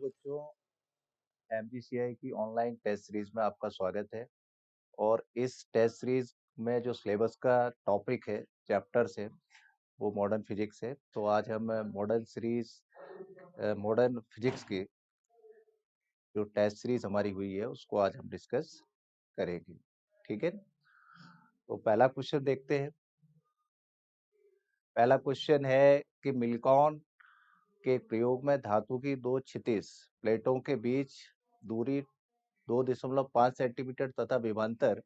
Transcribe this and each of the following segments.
बच्चों, एमजीसीआई की online test series में आपका स्वागत है। और इस टेस्ट सीरीज में जो सिलेबस का टॉपिक है, चैप्टर्स है, वो मॉडर्न फिजिक्स है। तो आज हम मॉडर्न फिजिक्स की जो टेस्ट सीरीज हमारी हुई है उसको आज हम डिस्कस करेंगे। ठीक है, तो पहला क्वेश्चन देखते हैं। पहला क्वेश्चन है कि मिल्कॉन के प्रयोग में धातु की दो क्षितिज प्लेटों के बीच दूरी 2.5 सेंटीमीटर तथा विभवांतर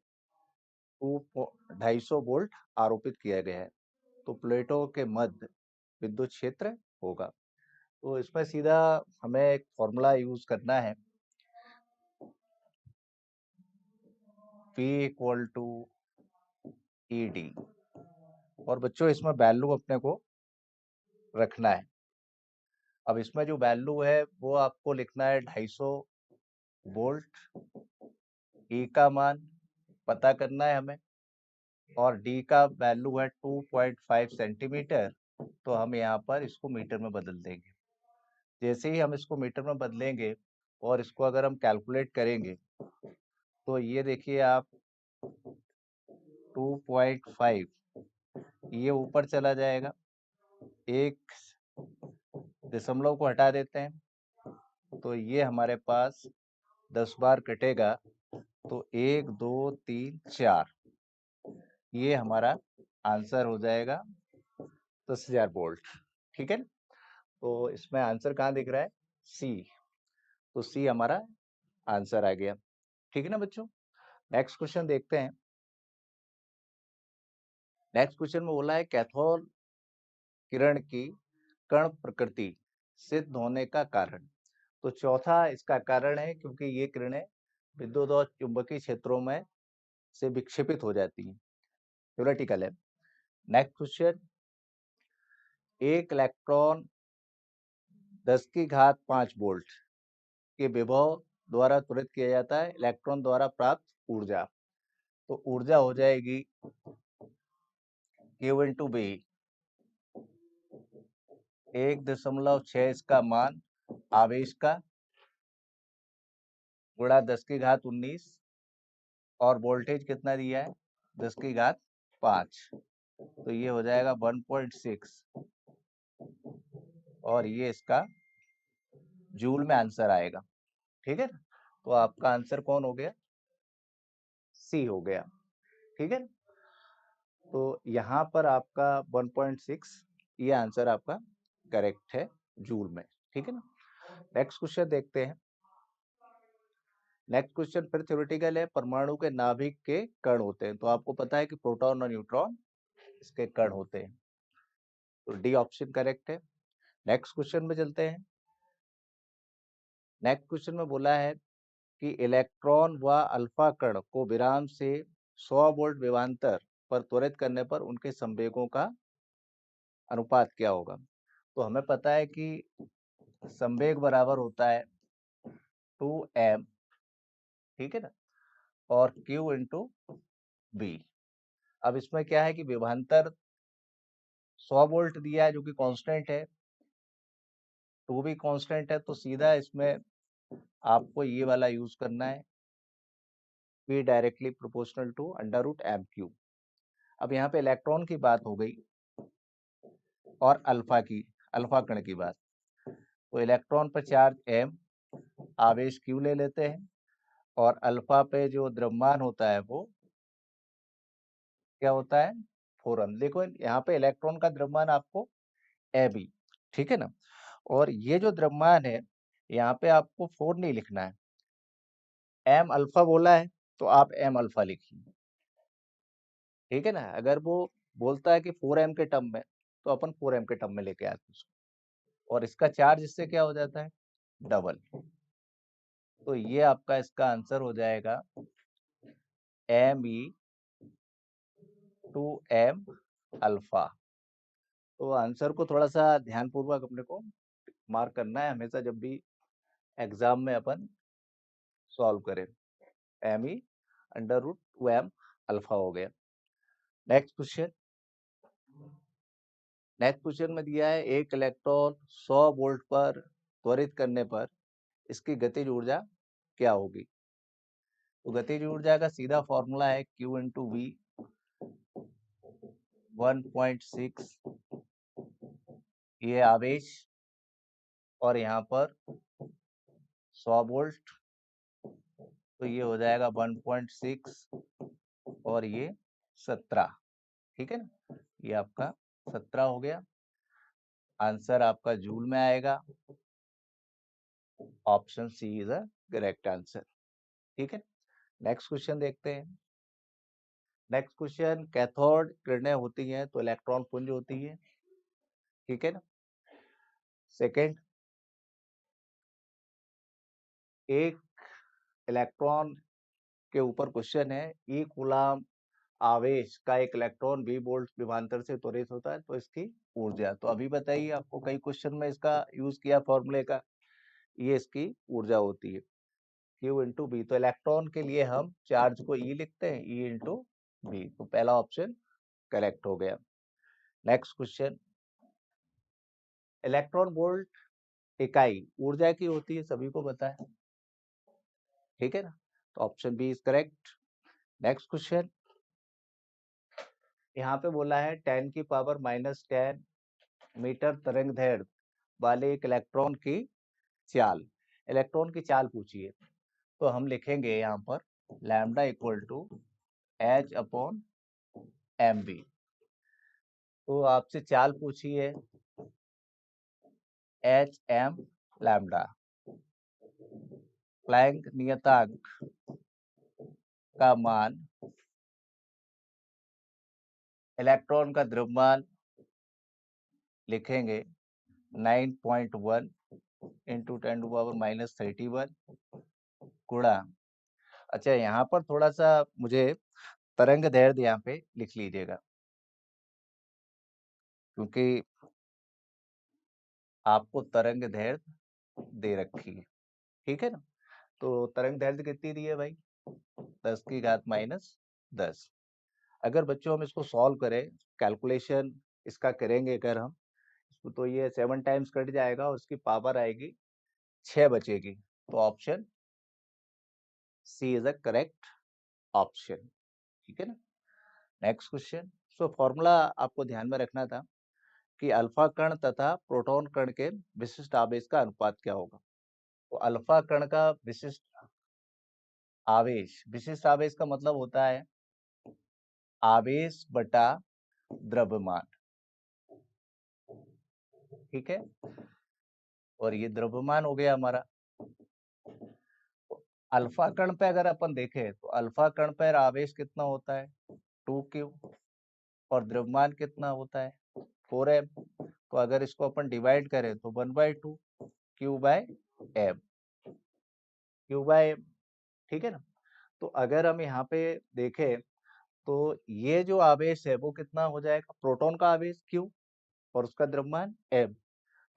250 वोल्ट आरोपित किया गया है, तो प्लेटों के मध्य विद्युत क्षेत्र होगा। तो इसमें सीधा हमें एक फॉर्मूला यूज करना है, P equal to E D. और बच्चों इसमें वैल्यू अपने को रखना है। अब इसमें जो वैल्यू है वो आपको लिखना है 250 वोल्ट। ई का मान पता करना है हमें, और डी का वैल्यू है 2.5 सेंटीमीटर। तो हम यहाँ पर इसको मीटर में बदल देंगे। जैसे ही हम इसको मीटर में बदलेंगे और इसको अगर हम कैलकुलेट करेंगे तो ये देखिए आप 2.5 ये ऊपर चला जाएगा, एक दशमलव को हटा देते हैं तो ये हमारे पास 10 बार कटेगा, तो 1 2 3 4 ये हमारा आंसर हो जाएगा 10,000 वोल्ट। ठीक है, तो इसमें आंसर कहाँ दिख रहा है? सी। तो सी हमारा आंसर आ गया। ठीक है ना बच्चों, नेक्स्ट क्वेश्चन देखते हैं। नेक्स्ट क्वेश्चन में बोला है कैथोड किरण की कण प्रकृति सिद्ध होने का कारण। तो चौथा इसका कारण है क्योंकि ये किरणें विद्युत और चुंबकीय क्षेत्रों में से विक्षेपित हो जाती हैं। थ्योरेटिकल है। नेक्स्ट क्वेश्चन, एक इलेक्ट्रॉन 10⁵ वोल्ट के विभव द्वारा त्वरित किया जाता है इलेक्ट्रॉन द्वारा प्राप्त ऊर्जा। तो ऊर्जा हो जाएगी Q इंटू बी, 1.6 इसका मान आवेश का गुणा 10⁻19, और वोल्टेज कितना दिया है? 10⁵5। तो ये हो जाएगा 1.6, और ये इसका जूल में आंसर आएगा। ठीक है, तो आपका आंसर कौन हो गया? सी हो गया। ठीक है, तो यहाँ पर आपका 1.6 ये आंसर आपका करेक्ट है जूल में। ठीक है ना, नेक्स्ट क्वेश्चन देखते हैं। नेक्स्ट क्वेश्चन फिर थ्योरेटिकल है। परमाणु के नाभिक के कण होते हैं, तो आपको पता है कि प्रोटॉन और न्यूट्रॉन इसके कण होते हैं, तो डी ऑप्शन करेक्ट है। नेक्स्ट क्वेश्चन में चलते हैं। नेक्स्ट क्वेश्चन में बोला है कि इलेक्ट्रॉन व अल्फा कण को विराम से 100 वोल्ट विभवांतर पर त्वरित करने पर उनके संवेगों का अनुपात क्या होगा। तो हमें पता है कि संवेग बराबर होता है 2m, ठीक है ना, और q इंटू बी। अब इसमें क्या है कि विभवांतर 100 वोल्ट दिया है जो कि कांस्टेंट है, 2 भी कांस्टेंट है, तो सीधा इसमें आपको ये वाला यूज करना है, P directly proportional to √m³। अब यहाँ पे इलेक्ट्रॉन की बात हो गई और अल्फा कण की बात। तो इलेक्ट्रॉन पर चार्ज m, आवेश q ले लेते हैं, और अल्फा पे जो द्रव्यमान होता है वो क्या होता है? 4m। देखो यहाँ पे इलेक्ट्रॉन का द्रव्यमान आपको ab, ठीक है ना, और ये जो द्रव्यमान है यहाँ पे आपको 4 नहीं लिखना है, m अल्फा बोला है तो आप m अल्फा लिखिए। ठीक है ना, अगर वो बोलता है कि 4m के टर्म में तो अपन 4m के टर्म में लेके आते हैं उसको, और इसका चार्ज इससे क्या हो जाता है? डबल। तो ये आपका इसका आंसर हो जाएगा Me2m अल्फा। तो आंसर को थोड़ा सा ध्यानपूर्वक अपने को मार्क करना है हमेशा जब भी एग्जाम में अपन सॉल्व करें। Me√2m अल्फा हो गया। Next question. नेक्स्ट क्वेश्चन में दिया है एक इलेक्ट्रॉन 100 वोल्ट पर त्वरित करने पर इसकी गतिज ऊर्जा क्या होगी? तो गतिज ऊर्जा का सीधा फॉर्मूला है Q इंटू वी 1.6, ये आवेश, और यहाँ पर 100 वोल्ट, तो ये हो जाएगा 1.6 और ये 17, ठीक है ना, ये आपका 17 हो गया। आंसर आपका जूल में आएगा। Option C is a correct answer, ठीक है। नेक्स्ट क्वेश्चन देखते हैं। नेक्स्ट क्वेश्चन, कैथोड किरणें होती हैं तो इलेक्ट्रॉन पुंज होती है, ठीक है ना। सेकंड, एक इलेक्ट्रॉन के ऊपर क्वेश्चन है, ई कूलाम आवेश का एक इलेक्ट्रॉन v वोल्ट विभवांतर से त्वरित होता है तो इसकी ऊर्जा। तो अभी बताइए, आपको कई क्वेश्चन में इसका यूज किया फॉर्मूले का, ये इसकी ऊर्जा होती है Q इंटू बी। तो इलेक्ट्रॉन के लिए हम चार्ज को E लिखते हैं, E इंटू बी। तो पहला ऑप्शन करेक्ट हो गया। नेक्स्ट क्वेश्चन, इलेक्ट्रॉन वोल्ट इकाई ऊर्जा की होती है, सभी को पता है, ठीक है ना। तो option B is correct. Next question, यहाँ पे बोला है 10 की पावर -10 मीटर तरंग दैर्ध्य वाले एक इलेक्ट्रॉन की चाल, इलेक्ट्रॉन की चाल पूछिए। तो हम लिखेंगे यहाँ पर lambda equal to H upon M B. तो आपसे चाल पूछी है एच एम लैम्डा। प्लैंक नियतांक का मान, इलेक्ट्रॉन का द्रव्यमान लिखेंगे 9.1 इंटू 10⁻31 गुणा, अच्छा यहाँ पर थोड़ा सा मुझे तरंग दैर्ध्य यहाँ पे लिख लीजिएगा, क्योंकि आपको तरंग दैर्ध्य दे रखी है, ठीक है ना। तो तरंग दैर्ध्य कितनी दी है भाई? 10⁻−10। अगर बच्चों हम इसको सॉल्व करें, कैलकुलेशन इसका करेंगे अगर हम, तो ये 7 टाइम्स कट जाएगा और उसकी पावर आएगी 6 बचेगी। तो option C is a correct option, ठीक है ना। नेक्स्ट क्वेश्चन, सो फॉर्मूला आपको ध्यान में रखना था कि अल्फा कण तथा प्रोटॉन कण के विशिष्ट आवेश का अनुपात क्या होगा। तो अल्फा कण का विशिष्ट आवेश, विशिष्ट आवेश का मतलब होता है आवेश बटा द्रव्यमान, ठीक है। और ये द्रव्यमान हो गया हमारा। अल्फा कण पे अगर अपन देखें तो अल्फा कण पर आवेश कितना होता है 2q, और द्रव्यमान कितना होता है 4m। तो अगर इसको अपन डिवाइड करें तो 1/2 q/m, q/m, ठीक है ना। तो अगर हम यहाँ पे देखें तो ये जो आवेश है वो कितना हो जाएगा, प्रोटॉन का आवेश q और उसका द्रव्यमान m।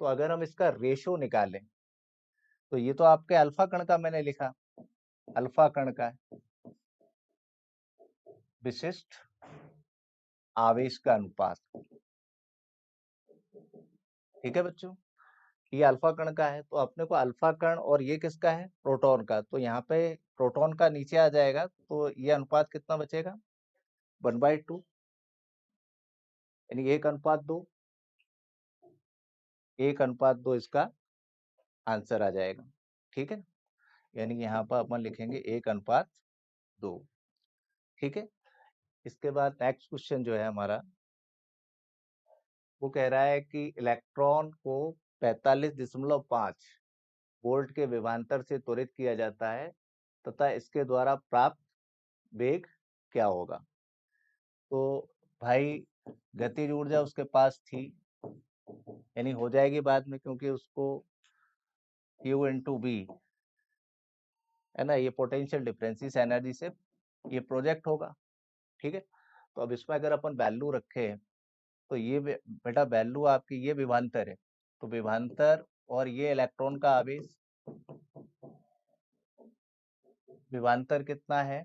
तो अगर हम इसका रेशो निकालें तो ये तो आपके अल्फा कण का मैंने लिखा, अल्फा कण का विशिष्ट आवेश का अनुपात, ठीक है बच्चों। ये अल्फा कण का है, तो अपने को अल्फा कण, और ये किसका है, प्रोटॉन का। तो यहाँ पे प्रोटॉन का नीचे आ जाएगा, तो ये अनुपात कितना बचेगा 1/2, यानी 1:2, 1:2 इसका आंसर आ जाएगा, ठीक है। यानी कि यहाँ पर अपन लिखेंगे 1:2, ठीक है। इसके बाद नेक्स्ट क्वेश्चन जो है हमारा, वो कह रहा है कि इलेक्ट्रॉन को 45.5 वोल्ट के विभवांतर से त्वरित किया जाता है तथा इसके द्वारा प्राप्त वेग क्या होगा। तो भाई गतिज ऊर्जा उसके पास थी, यानी हो जाएगी बाद में, क्योंकि उसको Q इंटू बी है ना, ये पोटेंशियल डिफरेंस, इस एनर्जी से ये प्रोजेक्ट होगा, ठीक है। तो अब इसमें अगर अपन वैल्यू रखें तो ये बेटा वैल्यू आपकी ये विभवांतर है, तो विभवांतर और ये इलेक्ट्रॉन का आवेश, विभवांतर कितना है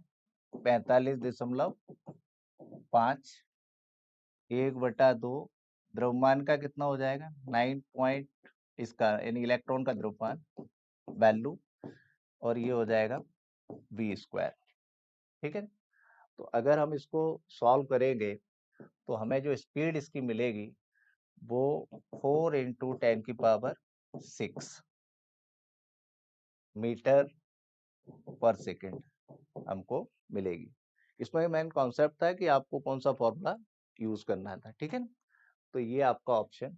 45.5, 1/2, द्रव्यमान का कितना हो जाएगा 9 पॉइंट, इसका यानी इलेक्ट्रॉन का द्रव्यमान वैल्यू, और ये हो जाएगा v स्क्वायर। ठीक है, तो अगर हम इसको सॉल्व करेंगे तो हमें जो स्पीड इसकी मिलेगी वो 4 इंटू 10⁶ मीटर पर सेकेंड हमको मिलेगी। इसमें मेन कॉन्सेप्ट था कि आपको कौन सा फॉर्मूला यूज करना था। ठीक है, तो ये आपका ऑप्शन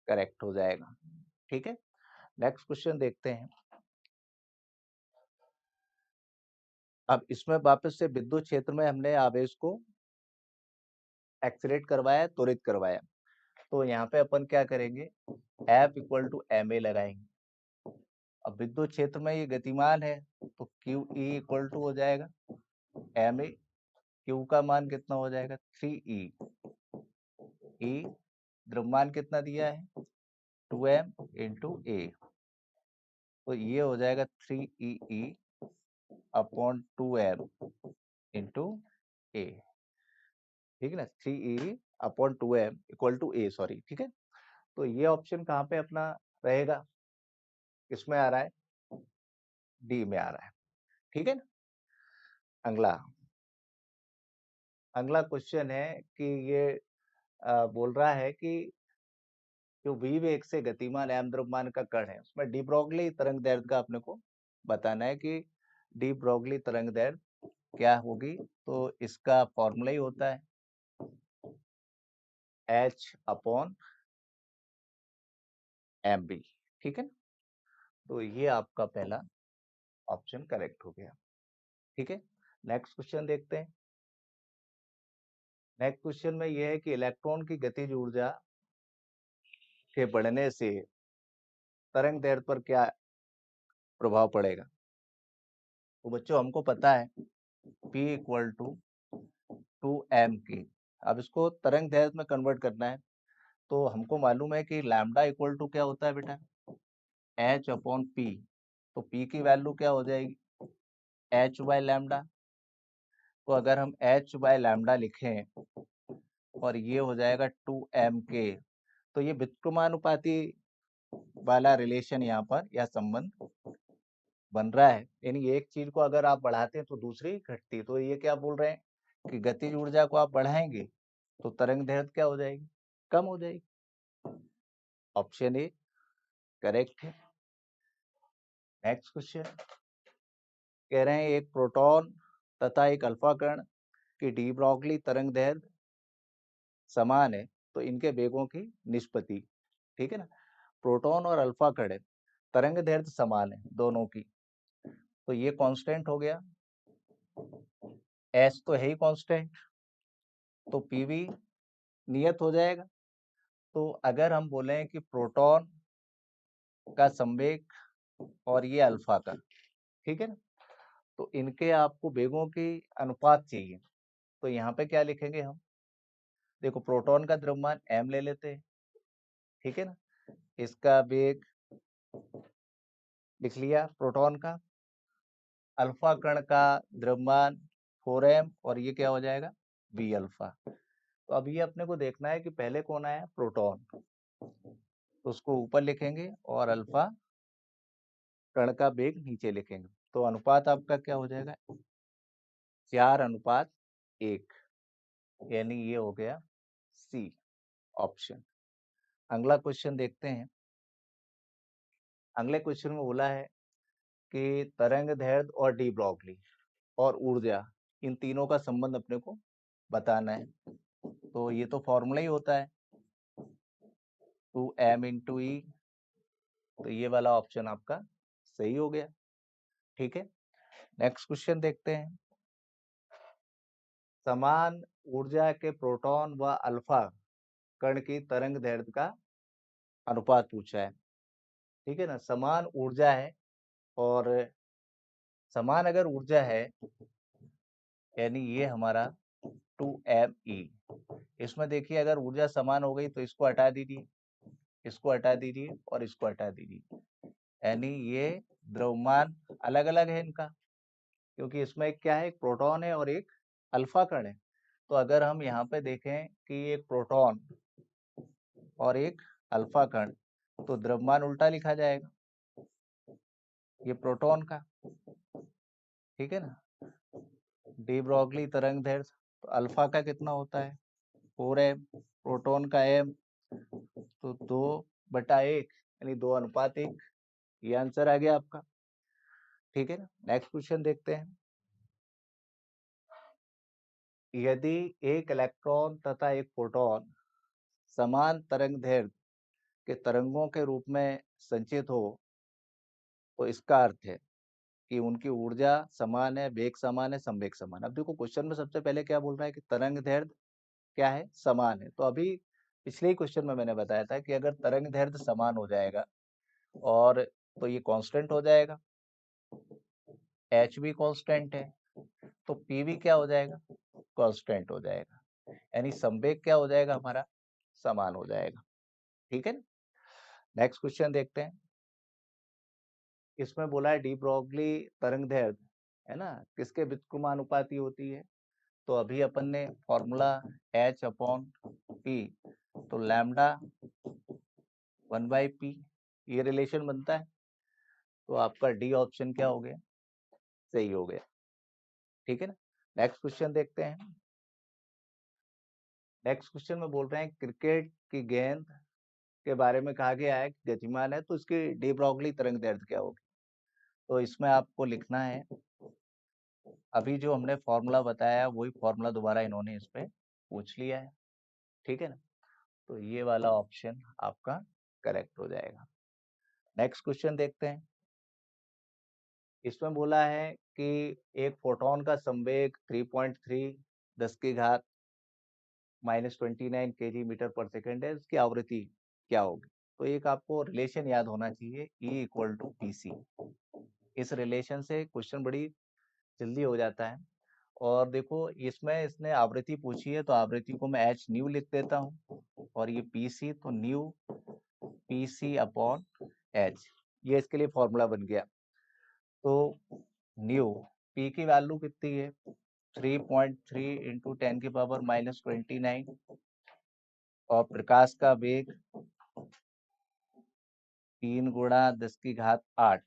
करेक्ट हो जाएगा। ठीक है, नेक्स्ट क्वेश्चन देखते हैं। अब इसमें वापस से विद्युत क्षेत्र में हमने आवेश को एक्सीलरेट करवाया, त्वरित करवाया। तो यहाँ पे अपन क्या करेंगे, F equal to m a लगाएंगे। अब विद्युत क्षेत्र में ये गतिमान है तो क्यू ई इक्वल टू हो जाएगा एम ए। क्यू का मान कितना हो जाएगा 3e। ई द्रव्यमान कितना दिया है 2m इंटू ए, तो ये हो जाएगा 3e अपॉन 2m इंटू ए। ठीक है ना, 3e upon 2m equal to a, sorry. ठीक है, तो ये ऑप्शन कहाँ पे अपना रहेगा, किसमें आ रहा है, डी में आ रहा है। ठीक है ना, अगला अगला क्वेश्चन है कि ये बोल रहा है कि जो v वेग से गतिमान m द्रव्यमान का कण है उसमें डी ब्रोगली तरंग दैर्ध्य का अपने को बताना है कि डी ब्रोगली तरंग दैर्ध्य क्या होगी। तो इसका फॉर्मूला ही होता है h अपॉन एम बी। ठीक है, तो ये आपका पहला ऑप्शन करेक्ट हो गया। ठीक है, नेक्स्ट क्वेश्चन देखते हैं। नेक्स्ट क्वेश्चन में यह है कि इलेक्ट्रॉन की गतिज ऊर्जा के बढ़ने से तरंग दैर्ध्य पर क्या प्रभाव पड़ेगा। तो बच्चों हमको पता है P इक्वल टू 2m की। अब इसको तरंग दैर्ध्य में कन्वर्ट करना है तो हमको मालूम है कि लैम्डा इक्वल टू क्या होता है बेटा, h अपॉन पी। तो P की वैल्यू क्या हो जाएगी h बाय लैम्डा। तो अगर हम h बाय लैम्डा लिखें और ये हो जाएगा 2m तो ये व्युत्क्रमानुपाती वाला रिलेशन यहाँ पर या संबंध बन रहा है। यानी एक चीज को अगर आप बढ़ाते हैं तो दूसरी घटती है। तो ये क्या बोल रहे हैं कि गतिज ऊर्जा को आप बढ़ाएंगे तो तरंग दैर्ध्य क्या हो जाएगी, कम हो जाएगी। ऑप्शन ए करेक्ट है। नेक्स्ट क्वेश्चन कह रहे हैं एक प्रोटॉन तथा एक अल्फा कण की डी ब्रॉगली तरंग दैर्ध्य समान है तो इनके वेगों की निष्पत्ति। ठीक है ना, प्रोटॉन और अल्फा कण है, तरंग दैर्ध्य समान है दोनों की, तो ये कांस्टेंट हो गया, एस तो है ही कांस्टेंट, तो पीवी नियत हो जाएगा। तो अगर हम बोले कि प्रोटॉन का संवेग और ये अल्फा का, ठीक है ना, तो इनके आपको वेगों की अनुपात चाहिए। तो यहाँ पे क्या लिखेंगे हम, देखो प्रोटॉन का द्रव्यमान m ले लेते हैं। ठीक है ना, इसका वेग लिख लिया प्रोटॉन का, अल्फा कण का द्रव्यमान 4m और ये क्या हो जाएगा b अल्फा। तो अब ये अपने को देखना है कि पहले कौन आया प्रोटॉन, तो उसको ऊपर लिखेंगे और अल्फा कण का वेग नीचे लिखेंगे। तो अनुपात आपका क्या हो जाएगा 4:1, यानी ये हो गया सी ऑप्शन। अगला क्वेश्चन देखते हैं। अगले क्वेश्चन में बोला है कि तरंग दैर्ध्य और डी ब्रॉगली और ऊर्जा, इन तीनों का संबंध अपने को बताना है। तो ये तो फॉर्मूला ही होता है 2m इंटू ई, तो ये वाला ऑप्शन आपका सही हो गया। ठीक है, नेक्स्ट क्वेश्चन देखते हैं। समान ऊर्जा के प्रोटॉन व अल्फा कण की तरंग दैर्ध्य का अनुपात पूछा है। ठीक है ना, समान ऊर्जा है और समान अगर ऊर्जा है यानी ये हमारा 2me। इसमें देखिए अगर ऊर्जा समान हो गई तो इसको हटा दीजिए, इसको हटा दीजिए और इसको हटा दीजिए, यानी ये द्रव्यमान अलग अलग है इनका, क्योंकि इसमें एक क्या है, एक प्रोटॉन है और एक अल्फा कण है। तो अगर हम यहाँ पे देखें कि एक प्रोटॉन और एक अल्फा कण, तो द्रव्यमान उल्टा लिखा जाएगा। ये प्रोटॉन का, ठीक है ना, डी ब्रॉगली तरंग दैर्ध्य, तो अल्फा का कितना होता है 4m, प्रोटॉन का m तो 2/1 यानी 2:1। ये आंसर आ गया आपका, ठीक है ना। नेक्स्ट क्वेश्चन देखते हैं। यदि एक इलेक्ट्रॉन तथा एक प्रोटॉन समान तरंग दैर्ध्य के तरंगों के रूप में संचित हो तो इसका अर्थ है कि उनकी ऊर्जा समान है, वेग समान है, संवेग समान। अब देखो क्वेश्चन में सबसे पहले क्या बोल रहा है कि तरंग दैर्ध्य क्या है, समान है। तो अभी पिछले ही क्वेश्चन में मैंने बताया था कि अगर तरंग दैर्ध्य समान हो जाएगा और तो ये कांस्टेंट हो जाएगा, एच भी कांस्टेंट है, तो पी भी क्या हो जाएगा, कांस्टेंट हो जाएगा, यानी संवेग क्या हो जाएगा हमारा, समान हो जाएगा, ठीक है ना। नेक्स्ट क्वेश्चन देखते हैं। इसमें बोला है डी ब्रॉगली तरंग दैर्ध्य है ना किसके व्युत्क्रमानुपाती होती है, तो अभी अपन ने फॉर्मूला H/P, तो लैम्डा 1/P ये रिलेशन बनता है, तो आपका डी ऑप्शन क्या हो गया, सही हो गया, ठीक है ना। नेक्स्ट क्वेश्चन देखते हैं। नेक्स्ट क्वेश्चन में बोल रहे हैं क्रिकेट की गेंद के बारे में कहा गया है कि गतिमान है, तो इसकी डी ब्रॉगली तरंग दैर्ध्य क्या होगी। तो इसमें आपको लिखना है, अभी जो हमने फॉर्मूला बताया वही फॉर्मूला दोबारा इन्होंने इस पे पूछ लिया है, ठीक है ना, तो ये वाला ऑप्शन आपका करेक्ट हो जाएगा। नेक्स्ट क्वेश्चन देखते हैं। इसमें बोला है कि एक फोटोन का संवेग 3.3 10⁻⁻29 kg/s है, इसकी आवृत्ति क्या होगी। तो एक आपको रिलेशन याद होना चाहिए, E = PC। इस रिलेशन से क्वेश्चन बड़ी जल्दी हो जाता है। और देखो इसमें इसने आवृत्ति पूछी है, तो आवृत्ति को मैं h न्यू लिख देता हूँ, और ये PC तो न्यू PC/h, ये इसके लिए फॉर्मूला बन गया। तो न्यू P की वैल्यू कितनी है 3.3 × 10⁻⁻29, और प्रकाश का वेग 3 × 10⁸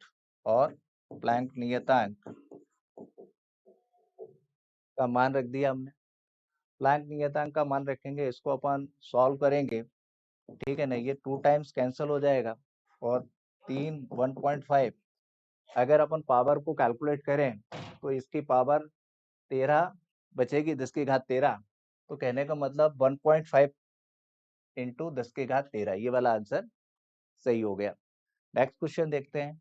और प्लैंक नियतांक का मान रख दिया हमने। प्लैंक नियतांक का मान रखेंगे, इसको अपन सॉल्व करेंगे, ठीक है ना। ये 2 टाइम्स कैंसिल हो जाएगा, और 3 1.5, अगर अपन पावर को कैलकुलेट करें तो इसकी पावर 13 बचेगी 10⁻13, तो कहने का मतलब 1.5 × 10⁻13, ये वाला आंसर सही हो गया। नेक्स्ट क्वेश्चन देखते हैं।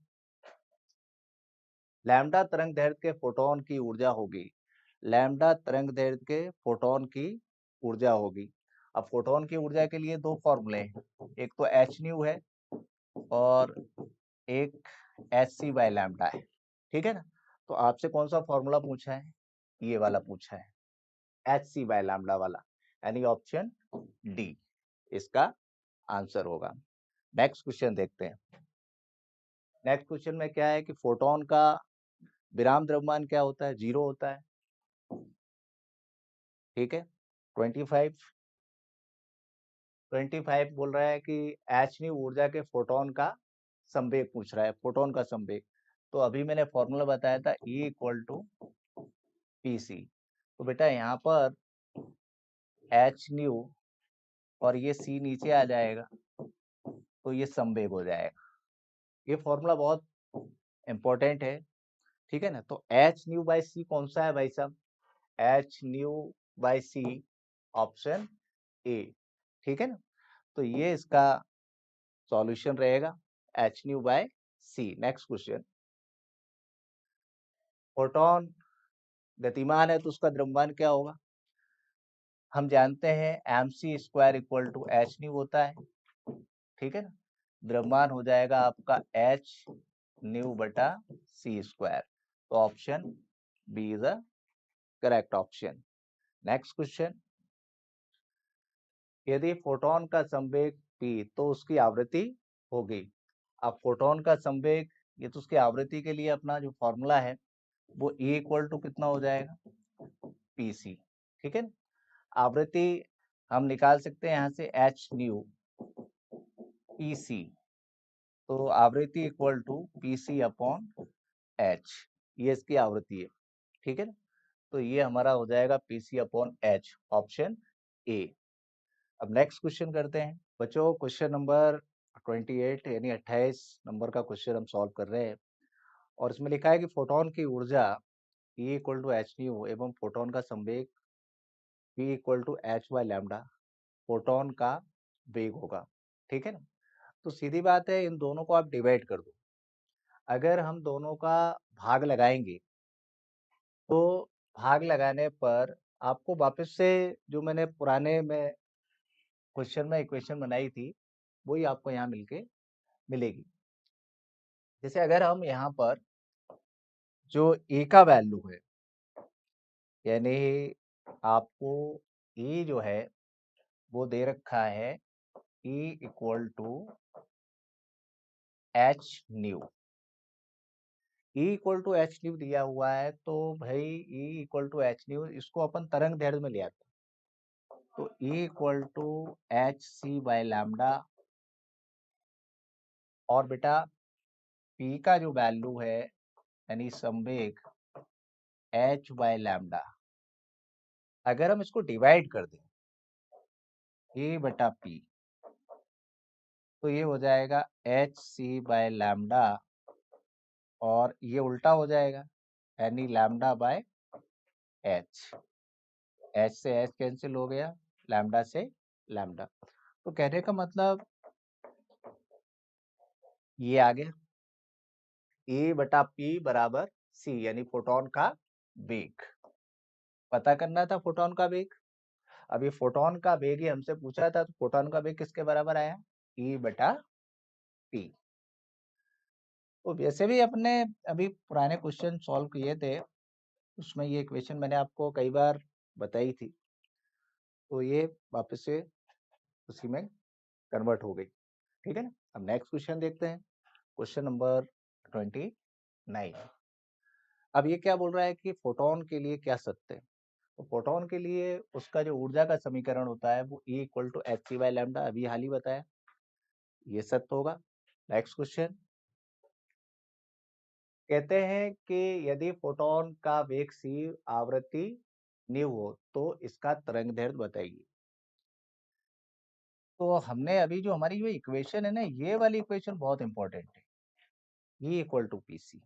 लैम्डा तरंग दैर्ध्य के फोटोन की ऊर्जा होगी, लैम्डा तरंग दैर्ध्य के फोटोन की ऊर्जा होगी। अब फोटोन की ऊर्जा के लिए दो फॉर्मूले हैं, एक तो एच न्यू है और एक hc/λ है, ठीक है ना। तो आपसे कौन सा फॉर्मूला पूछा है, ये वाला पूछा है, hc/λ वाला, यानी ऑप्शन डी इसका आंसर होगा। नेक्स्ट क्वेश्चन देखते हैं। नेक्स्ट क्वेश्चन में क्या है कि फोटोन का विराम द्रव्यमान क्या होता है, 0 होता है, ठीक है। 25 बोल रहा है कि एच न्यू ऊर्जा के फोटोन का संवेग पूछ रहा है, फोटोन का संवेग। तो अभी मैंने फॉर्मूला बताया था E = PC, तो बेटा यहाँ पर एच न्यू और ये C नीचे आ जाएगा, तो ये संवेग हो जाएगा। ये फॉर्मूला बहुत इंपॉर्टेंट है, ठीक है ना। तो h/c कौन सा है भाई साहब, h/c ऑप्शन ए, ठीक है ना। तो ये इसका सॉल्यूशन रहेगा h/c। नेक्स्ट क्वेश्चन, फोटोन गतिमान है तो उसका द्रव्यमान क्या होगा। हम जानते हैं mc² = h होता है, ठीक है ना। द्रव्यमान हो जाएगा आपका h/c², तो option B is the correct option. Next question, यदि फोटोन का संवेग p तो उसकी आवृत्ति होगी। अब फोटोन का संवेग, ये तो उसकी आवृत्ति के लिए अपना जो फॉर्मूला है वो E = कितना हो जाएगा PC, ठीक है। आवृत्ति हम निकाल सकते हैं यहाँ से h न्यू PC, तो आवृत्ति equal to PC upon h, ये इसकी आवृत्ति है, ठीक है ना। तो ये हमारा हो जाएगा PC upon H, option A. अब नेक्स्ट क्वेश्चन करते हैं बच्चों, क्वेश्चन नंबर 28 यानी 28 नंबर का क्वेश्चन हम सॉल्व कर रहे हैं। और इसमें लिखा है कि फोटोन की ऊर्जा E equal to h nu एवं फोटोन का संवेग P equal to h by lambda photon का वेग होगा, ठीक है ना। तो सीधी बात है, इन दोनों को आप डिवाइड कर दो। अगर हम दोनों का भाग लगाएंगे तो भाग लगाने पर आपको वापस से जो मैंने पुराने में क्वेश्चन में इक्वेशन बनाई थी वही आपको यहाँ मिलके मिलेगी। जैसे अगर हम यहाँ पर जो ए का वैल्यू है, यानी आपको ई जो है वो दे रखा है e equal to h nu. E equal to h nu दिया हुआ है तो भाई e equal to h nu इसको अपन तरंग दैर्ध्य में ले आते हैं। तो e equal to h c by lambda, और बेटा पी का जो वैल्यू है यानी संवेग एच बाय लैम्डा, अगर हम इसको डिवाइड कर दें ए बटा पी तो ये हो जाएगा एच सी बाय लैम्डा, और ये उल्टा हो जाएगा यानी लैम्डा बाय एच। एच से एच कैंसिल हो गया, लैम्डा से लैम्डा। तो कहने का मतलब ये आ गया ए बटा पी बराबर सी, यानी फोटोन का वेग पता करना था, फोटोन का वेग। अब ये फोटोन का वेग ही हमसे पूछा था, तो फोटोन का वेग किसके बराबर आया, ई बटा पी। तो वैसे भी अपने अभी पुराने क्वेश्चन सॉल्व किए थे, उसमें ये इक्वेशन मैंने आपको कई बार बताई थी, तो ये वापस से उसी में कन्वर्ट हो गई, ठीक है ना। अब नेक्स्ट क्वेश्चन देखते हैं, क्वेश्चन नंबर 29। अब ये क्या बोल रहा है कि फोटोन के लिए क्या सत्य है। तो फोटोन के लिए उसका जो ऊर्जा का समीकरण होता है वो E equal to h c by lambda, अभी हाल ही बताया, ये सत्य होगा। नेक्स्ट क्वेश्चन कहते हैं कि यदि फोटोन का वेग c आवृत्ति न्यू हो तो इसका तरंग दैर्ध्य बताइए। तो हमने अभी जो हमारी जो इक्वेशन है ना, ये वाली इक्वेशन बहुत इंपॉर्टेंट है, E equal to p c,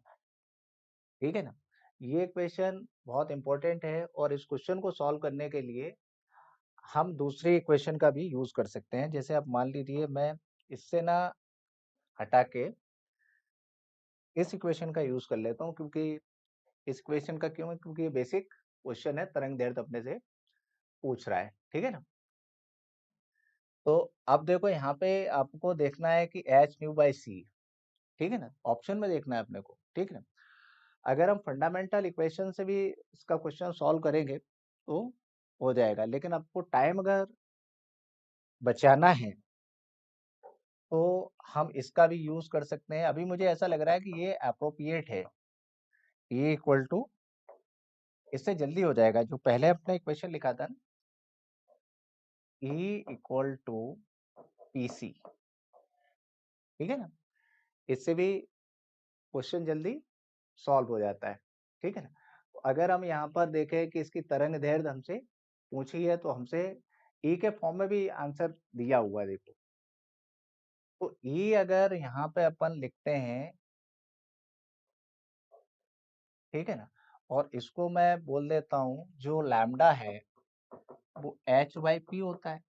ठीक है ना। ये इक्वेशन बहुत इंपॉर्टेंट है और इस क्वेश्चन को सॉल्व करने के लिए हम दूसरी इक्वेशन का भी यूज कर सकते हैं। जैसे आप मान लीजिए मैं इससे ना हटा के इस इक्वेशन का यूज कर लेता हूँ, क्योंकि इस इक्वेशन का क्यों है, क्योंकि ये बेसिक क्वेश्चन है, तरंग दैर्ध्य अपने से पूछ रहा है, ठीक है ना। तो अब देखो यहाँ पे आपको देखना है कि एच न्यू बाई सी, ठीक है ना, ऑप्शन में देखना है अपने को, ठीक है ना। अगर हम फंडामेंटल इक्वेशन से भी इसका क्वेश्चन सॉल्व करेंगे तो हो जाएगा, लेकिन आपको टाइम अगर बचाना है तो हम इसका भी यूज कर सकते हैं। अभी मुझे ऐसा लग रहा है कि ये अप्रोप्रिएट है, ये इक्वल टू, इससे जल्दी हो जाएगा। जो पहले अपने इक्वेशन लिखा था ना, ई इक्वल टू पी सी, ठीक है ना, इससे भी क्वेश्चन जल्दी सॉल्व हो जाता है, ठीक है ना। तो अगर हम यहाँ पर देखें कि इसकी तरंग दैर्ध्य हमसे पूछी है, तो हमसे ई के फॉर्म में भी आंसर दिया हुआ है, देखो। तो ई अगर यहाँ पे अपन लिखते हैं, ठीक है ना, और इसको मैं बोल देता हूँ जो लैम्डा है वो एच बाई पी होता है,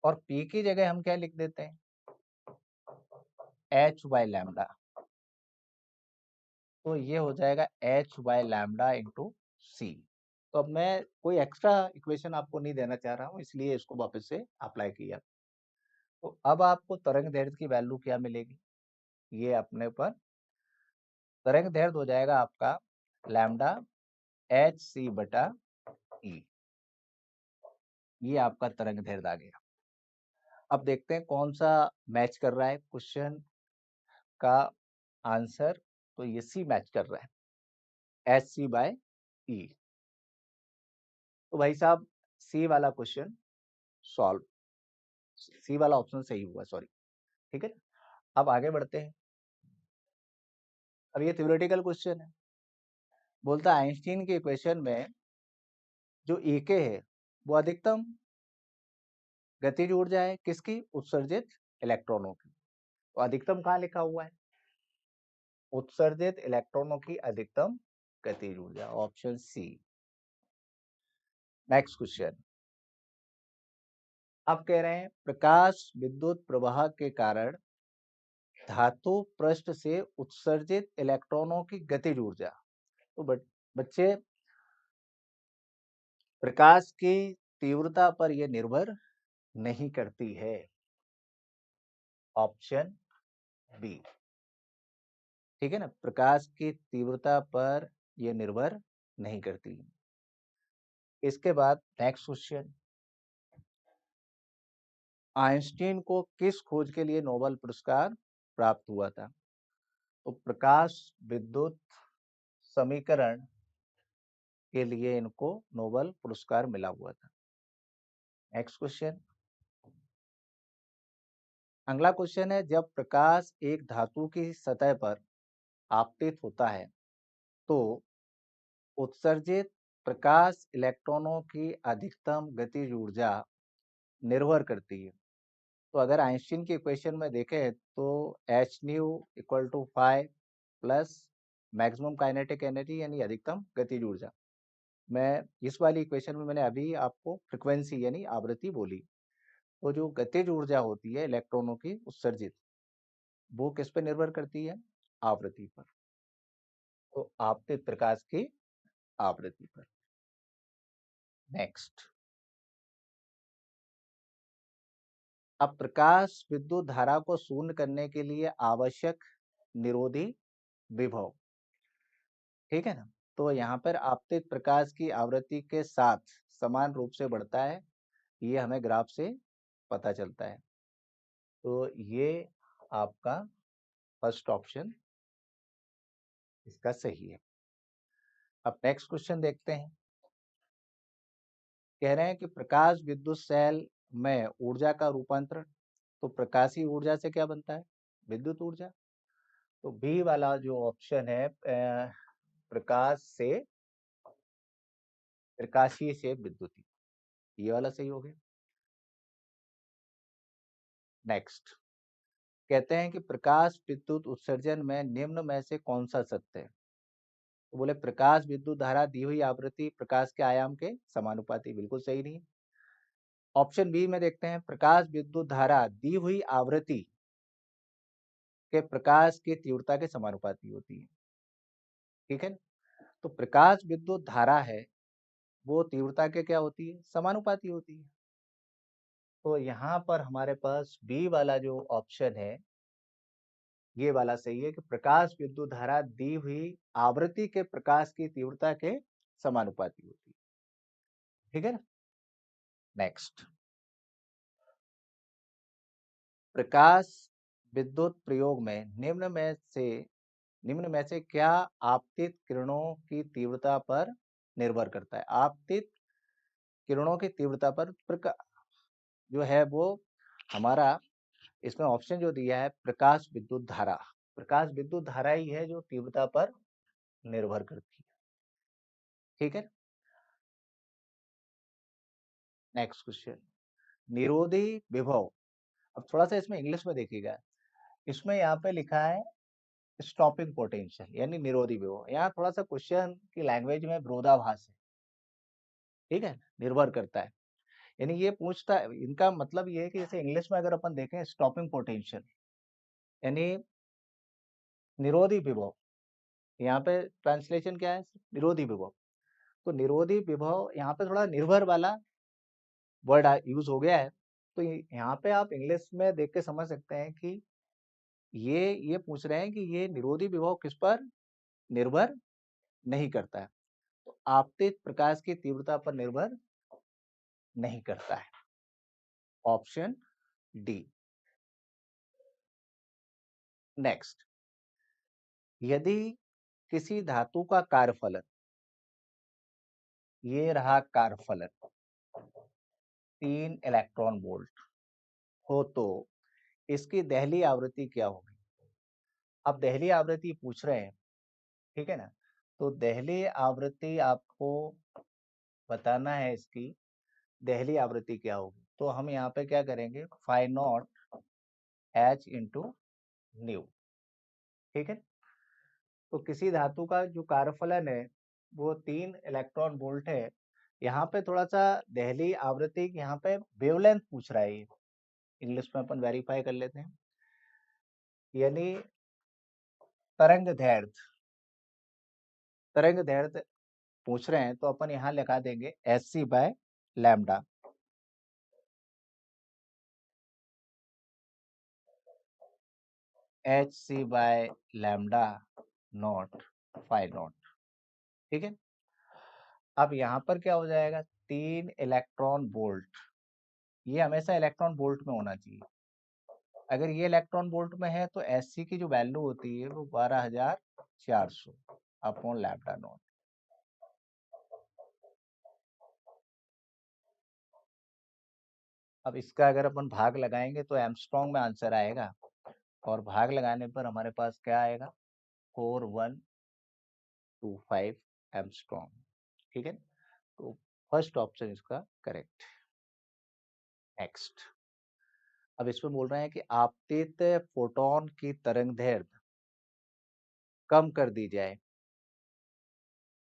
और पी की जगह हम क्या लिख देते हैं, एच बाई लैम्डा। तो ये हो जाएगा एच बाय लैम्डा इंटू सी। तो अब मैं कोई एक्स्ट्रा इक्वेशन आपको नहीं देना चाह रहा हूँ, इसलिए इसको वापस से अप्लाई किया। तो अब आपको तरंग दैर्ध्य की वैल्यू क्या मिलेगी, ये अपने पर तरंग दैर्ध्य हो जाएगा आपका लैम्डा एच सी बटा ई, ये आपका तरंग दैर्ध्य आ गया। अब देखते हैं कौन सा मैच कर रहा है क्वेश्चन का आंसर। तो ये सी मैच कर रहा है, एच सी बाय ई। तो भाई साहब सी वाला क्वेश्चन सॉल्व, सी वाला ऑप्शन सही हुआ, सॉरी, ठीक है। अब आगे बढ़ते हैं। अब ये थ्योरेटिकल क्वेश्चन है। बोलता है आइंस्टीन के इक्वेशन में जो Ek है वो अधिकतम गतिज ऊर्जा है किसकी? उत्सर्जित इलेक्ट्रॉनों की। तो अधिकतम कहाँ लिखा हुआ है? उत्सर्जित इलेक्ट्रॉनों की अधिकतम गतिज ऊर्जा, ऑप्शन सी। Next question. अब कह रहे हैं प्रकाश विद्युत प्रवाह के कारण धातु पृष्ठ से उत्सर्जित इलेक्ट्रॉनों की गतिज ऊर्जा। तो बच्चे, प्रकाश की तीव्रता पर यह निर्भर नहीं करती है, ऑप्शन बी। ठीक है ना, प्रकाश की तीव्रता पर यह निर्भर नहीं करती। इसके बाद नेक्स्ट क्वेश्चन। आइंस्टीन को किस खोज के लिए नोबेल पुरस्कार प्राप्त हुआ था? तो प्रकाश विद्युत समीकरण के लिए इनको नोबेल पुरस्कार मिला हुआ था। Next question. अगला क्वेश्चन है जब प्रकाश एक धातु की सतह पर आपतित होता है तो उत्सर्जित प्रकाश इलेक्ट्रॉनों की अधिकतम गतिज ऊर्जा निर्भर करती है। तो अगर आइंस्टीन की इक्वेशन में देखें तो h nu equal to 5 plus maximum kinetic energy यानी अधिकतम गतिज ऊर्जा। मैं इस वाली इक्वेशन में मैंने अभी आपको फ्रिक्वेंसी यानी आवृत्ति बोली। तो जो गतिज ऊर्जा होती है इलेक्ट्रॉनों की उत्सर्जित, वो किस पर निर्भर करती है? आवृत्ति पर। तो आपतित प्रकाश की आवृत्ति पर। नेक्स्ट। अब प्रकाश विद्युत धारा को शून्य करने के लिए आवश्यक निरोधी विभव, ठीक है ना। तो यहाँ पर आपतित प्रकाश की आवृत्ति के साथ समान रूप से बढ़ता है, ये हमें ग्राफ से पता चलता है। तो ये आपका फर्स्ट ऑप्शन इसका सही है। अब नेक्स्ट क्वेश्चन देखते हैं। कह रहे हैं कि प्रकाश विद्युत सेल में ऊर्जा का रूपांतरण। तो प्रकाशीय ऊर्जा से क्या बनता है? विद्युत ऊर्जा। तो बी वाला जो ऑप्शन है प्रकाश से प्रकाशीय से विद्युती, ये वाला सही हो गया। नेक्स्ट। कहते हैं कि प्रकाश विद्युत उत्सर्जन में निम्न में से कौन सा सत्य है? तो बोले प्रकाश विद्युत धारा दी हुई आवृत्ति प्रकाश के आयाम के समानुपाती, बिल्कुल सही नहीं। ऑप्शन बी में देखते हैं प्रकाश विद्युत धारा दी हुई आवृत्ति के प्रकाश की तीव्रता के समानुपाती होती है, ठीक है। तो प्रकाश विद्युत धारा है वो तीव्रता के क्या होती है? समानुपाती होती है। तो यहाँ पर हमारे पास बी वाला जो ऑप्शन है ये वाला सही है कि प्रकाश विद्युत धारा दी हुई आवृत्ति के प्रकाश की तीव्रता के समानुपाती होती है, ठीक है ना। नेक्स्ट। प्रकाश विद्युत प्रयोग में निम्न में से क्या आपतित किरणों की तीव्रता पर निर्भर करता है? आपतित किरणों की तीव्रता पर जो है वो हमारा इसमें ऑप्शन जो दिया है प्रकाश विद्युत धारा, प्रकाश विद्युत धारा ही है जो तीव्रता पर निर्भर करती है, ठीक है। Next question. निरोधी विभव। अब थोड़ा सा इसमें इंग्लिश में देखिएगा। इसमें यहाँ पे लिखा है स्टॉपिंग पोटेंशियल यानी निरोधी विभव। यहाँ थोड़ा सा क्वेश्चन की लैंग्वेज में विरोधाभास है, ठीक है, निर्भर करता है। यानी ये पूछता है, इनका मतलब ये है कि जैसे इंग्लिश में अगर अपन देखें स्टॉपिंग पोटेंशियल यानी निरोधी विभव, यहाँ पे ट्रांसलेशन क्या है? निरोधी विभव। तो निरोधी विभव यहाँ पे थोड़ा निर्भर वाला वर्ड यूज हो गया है। तो यहाँ पे आप इंग्लिश में देख के समझ सकते हैं कि ये पूछ रहे हैं कि ये निरोधी विभव किस पर निर्भर नहीं करता है। तो आपतित प्रकाश की तीव्रता पर निर्भर नहीं करता है, ऑप्शन डी। नेक्स्ट। यदि किसी धातु का कार्यफलन, ये रहा कार्यफलन 3 इलेक्ट्रॉन वोल्ट हो तो इसकी दहली आवृत्ति क्या होगी। अब दहली आवृत्ति पूछ रहे हैं, ठीक है ना। तो दहली आवृत्ति आपको बताना है, इसकी दहली आवृत्ति क्या होगी। तो हम यहाँ पे क्या करेंगे, phi not h into nu, ठीक है। तो किसी धातु का जो कार्यफलन है वो 3 इलेक्ट्रॉन वोल्ट है। यहाँ पे थोड़ा सा दहली आवृत्ति, यहाँ पे वेवलेंथ पूछ रहा है, ये इंग्लिश में अपन वेरीफाई कर लेते हैं, यानी तरंग दैर्ध्य, तरंग दैर्ध्य पूछ रहे हैं। तो अपन यहाँ लिखा देंगे h c by lambda, h c by lambda not phi not, ठीक है। अब यहाँ पर क्या हो जाएगा, 3 इलेक्ट्रॉन वोल्ट, ये हमेशा इलेक्ट्रॉन वोल्ट में होना चाहिए। अगर ये इलेक्ट्रॉन वोल्ट में है तो एस सी की जो वैल्यू होती है वो 12,400 अपॉन लैम्डा नॉट। अब इसका अगर अपन भाग लगाएंगे तो एमस्ट्रॉन्ग में आंसर आएगा, और भाग लगाने पर हमारे पास क्या आएगा, 4125 एमस्ट्रॉन्ग, ठीक है। तो फर्स्ट ऑप्शन इसका करेक्ट। नेक्स्ट, अब इसमें बोल रहे हैं कि आपतित फोटोन की तरंग दैर्ध्य कम कर दी जाए,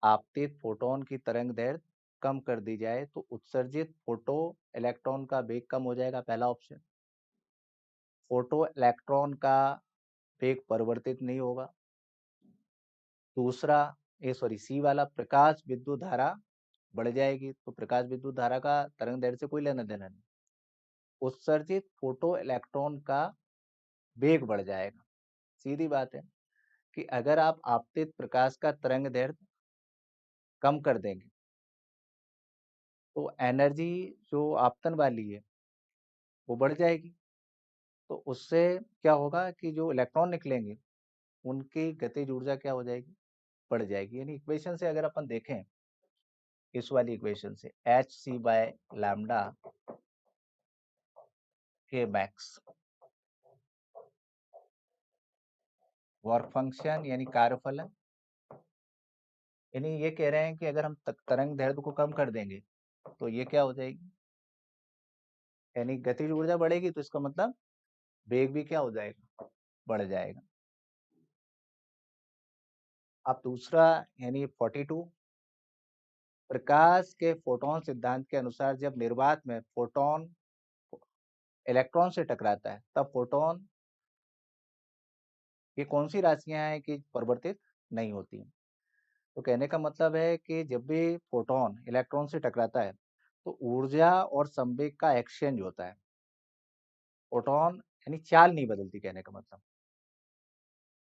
आपतित फोटोन की तरंग दैर्ध्य कम कर दी जाए तो उत्सर्जित फोटो इलेक्ट्रॉन का वेग कम हो जाएगा, पहला ऑप्शन। फोटो इलेक्ट्रॉन का वेग परिवर्तित नहीं होगा। दूसरा, सी वाला, प्रकाश विद्युत धारा बढ़ जाएगी, तो प्रकाश विद्युत धारा का तरंग दैर्ध्य से कोई लेना देना नहीं। उत्सर्जित फोटो इलेक्ट्रॉन का वेग बढ़ जाएगा। सीधी बात है कि अगर आप आपतित प्रकाश का तरंग दैर्ध्य कम कर देंगे तो एनर्जी जो आपतन वाली है वो बढ़ जाएगी। तो उससे क्या होगा कि जो इलेक्ट्रॉन निकलेंगे उनकी गतिज ऊर्जा क्या हो जाएगी, बढ़ जाएगी। यानी इक्वेशन से अगर अपन देखें, इस वाली इक्वेशन से एच सी बाय लैम्डा के मैक्स वर्क फंक्शन यानी कार्यफलन, यानी ये कह रहे हैं कि अगर हम तरंग दैर्ध्य को कम कर देंगे तो ये क्या हो जाएगी, यानी गतिज ऊर्जा बढ़ेगी, तो इसका मतलब वेग भी क्या हो जाएगा, बढ़ जाएगा। अब दूसरा यानी 42, प्रकाश के फोटोन सिद्धांत के अनुसार जब निर्वात में फोटोन इलेक्ट्रॉन से टकराता है तब फोटोन, ये कौन सी राशियां हैं कि परिवर्तित नहीं होती। तो कहने का मतलब है कि जब भी फोटोन इलेक्ट्रॉन से टकराता है तो ऊर्जा और संवेग का एक्सचेंज होता है। फोटोन यानी चाल नहीं बदलती, कहने का मतलब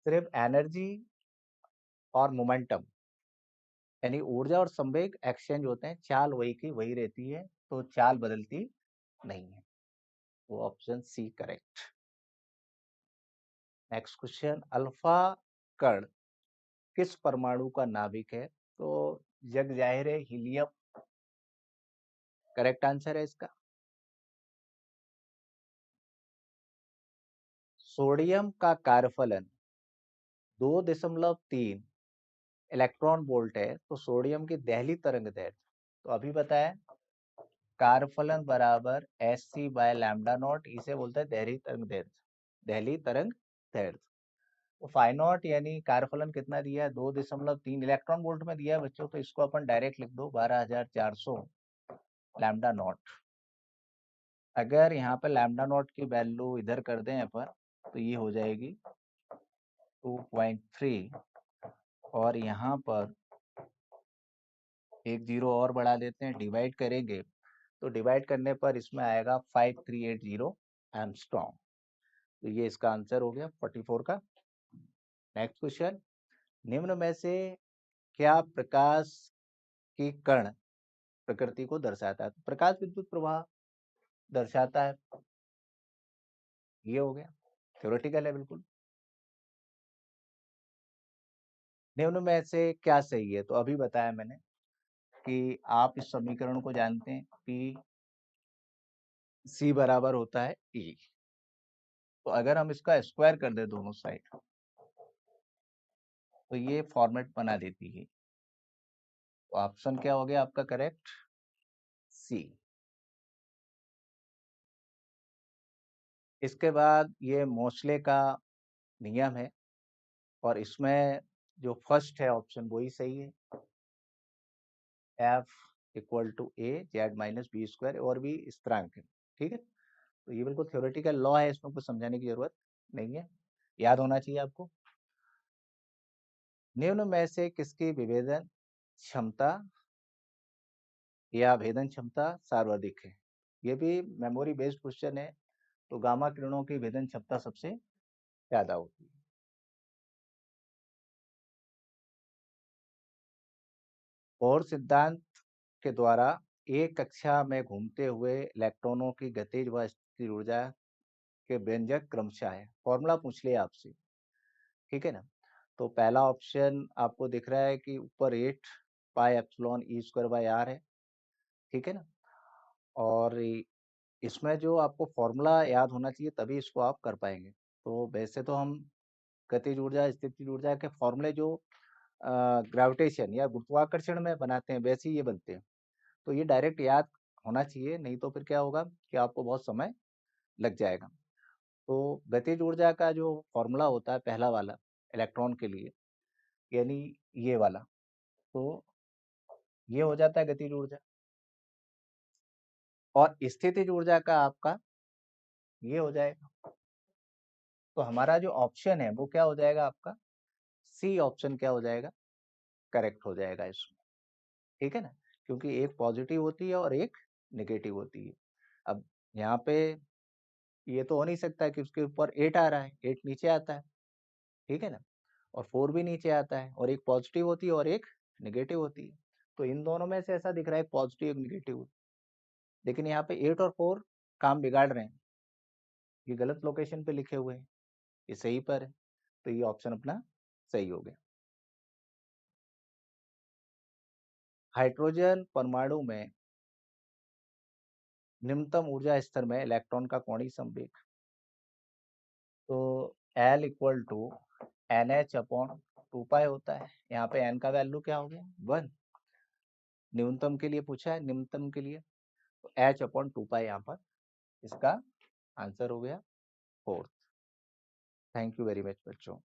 सिर्फ एनर्जी और मोमेंटम यानी ऊर्जा और संवेग एक्सचेंज होते हैं, चाल वही की वही रहती है, तो चाल बदलती नहीं है। वो option c correct. Next question, alpha कण किस परमाणु का नाभिक है। तो जग जाहिर है हीलियम करेक्ट आंसर है इसका। सोडियम का कार्यफलन 2.3 इलेक्ट्रॉन वोल्ट है, तो सोडियम की दहली तरंग दैर्ध्य, तो अभी बताया, कार्यफलन बराबर h c by lambda not, इसे बोलते हैं दहली तरंग दैर्ध्य, दहली तरंग दैर्ध्य। तो फाई नॉट यानी कार्यफलन कितना दिया है, 2.3 इलेक्ट्रॉन वोल्ट में दिया है बच्चों, तो इसको अपन डायरेक्ट लिख दो 12,400 लैम्डा नॉट। अगर यहाँ पे लैम्डा नॉट की वैल्यू इधर कर दें अपन तो ये हो जाएगी 2.3, और यहाँ पर एक जीरो और बढ़ा देते हैं, डिवाइड करेंगे तो डिवाइड करने पर इसमें आएगा 5380 एमस्ट्रॉन्ग। तो ये इसका आंसर हो गया 44 का। नेक्स्ट क्वेश्चन, निम्न में से क्या प्रकाश की कण प्रकृति को दर्शाता है। तो प्रकाश विद्युत प्रवाह दर्शाता है, ये हो गया, थ्योरेटिकल है बिल्कुल। निम्न में से क्या सही है, तो अभी बताया मैंने कि आप इस समीकरण को जानते हैं, पी सी बराबर होता है ई। तो अगर हम इसका स्क्वायर कर दे दोनों साइड, तो ये फॉर्मेट बना देती है। तो ऑप्शन क्या हो गया आपका करेक्ट? सी। इसके बाद ये मोस्ले का नियम है, और इसमें जो फर्स्ट है ऑप्शन वही सही है। F equal to a z minus b square, और भी स्थिरांक है। ठीक है, तो ये बिल्कुल थ्योरेटिकल लॉ है, इसमें कुछ समझाने की जरूरत नहीं है, याद होना चाहिए आपको। निम्न में से किसकी विभेदन क्षमता या भेदन क्षमता सर्वाधिक है? ये भी मेमोरी बेस्ड क्वेश्चन है। तो गामा किरणों की भेदन क्षमता सबसे ज्यादा होती है। बोहर सिद्धांत के द्वारा एक कक्षा में घूमते हुए इलेक्ट्रॉनों की गतिज व स्थितिज ऊर्जा के व्यंजक क्रमशः है। फॉर्मूला पूछ लिया आपसे, ठीक है ना। तो पहला ऑप्शन आपको दिख रहा है कि ऊपर 8 pi epsilon e square by r है, ठीक है ना। और इसमें जो आपको फॉर्मूला याद होना चाहिए, तभी इसको आप कर पाएंगे। तो वैसे तो हम गतिज ऊर्जा स्थितिज ऊर्जा के फॉर्मूले जो ग्रेविटेशन या गुरुत्वाकर्षण में बनाते हैं, वैसे ही ये बनते हैं। तो ये डायरेक्ट याद होना चाहिए, नहीं तो फिर क्या होगा कि आपको बहुत समय लग जाएगा। तो गतिज ऊर्जा का जो फॉर्मूला होता है पहला वाला इलेक्ट्रॉन के लिए, यानी ये वाला, तो ये हो जाता है गतिज ऊर्जा। और स्थितिज ऊर्जा का आपका ये हो जाएगा। तो हमारा जो ऑप्शन है वो क्या हो जाएगा आपका? सी ऑप्शन क्या हो जाएगा? करेक्ट हो जाएगा इसमें, ठीक है ना। क्योंकि एक पॉजिटिव होती है और एक नेगेटिव होती है। अब यहाँ पे ये तो हो नहीं सकता कि उसके ऊपर 8 आ रहा है, 8 नीचे आता है, ठीक है ना। और 4 भी नीचे आता है, और एक पॉजिटिव होती है और एक नेगेटिव होती है। तो इन दोनों में से ऐसा दिख रहा है पॉजिटिव एक नेगेटिव, लेकिन यहाँ पे 8 और 4 काम बिगाड़ रहे हैं। ये गलत लोकेशन पे लिखे हुए हैं, ये सही पर है। तो ये ऑप्शन अपना सही हो गया। हाइड्रोजन परमाणु में निम्नतम ऊर्जा स्तर में इलेक्ट्रॉन का कोणीय संवेग, तो L equal to NH upon 2 pi होता है। यहाँ पे n का वैल्यू क्या हो गया? 1। न्यूनतम के लिए पूछा है, निम्नतम के लिए तो H अपॉन 2 पाई यहाँ पर इसका आंसर हो गया 4th। Thank you very much बच्चों।